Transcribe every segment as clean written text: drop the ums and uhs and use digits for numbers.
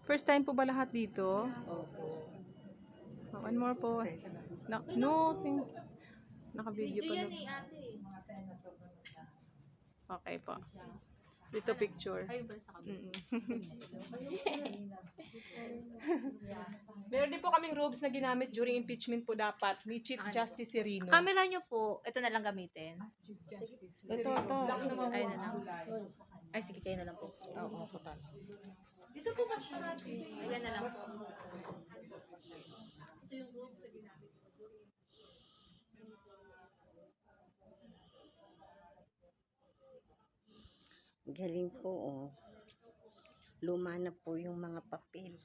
First time po ba lahat dito? Opo. One more po. No, naka-video pa yan no. ate. Mga senator na nagka. Okay po. Dito picture. Ayun pala sa kabila. Meron din po kaming robes na ginamit during impeachment po dapat ni Chief Justice Serino. Camera nyo po, ito na lang gamitin. Ito. Ayun na lang. Ay, sige, kayo na lang po. Oo, total. Dito po mas parati. Ayan na lang po. Ito yung robes na ginamit ko. Galing po, oh. Luma na po yung mga papel.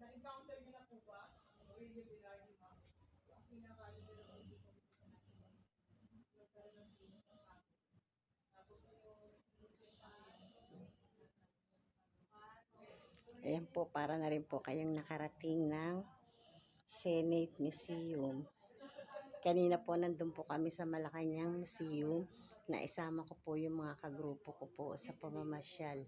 Na-encounter niyo na po ba? Ayan po, para na rin po kayong nakarating ng Senate Museum. Kanina po nandun po kami sa Malacanang Museum. Naisama ko po yung mga kagrupo ko po sa pamamasyal.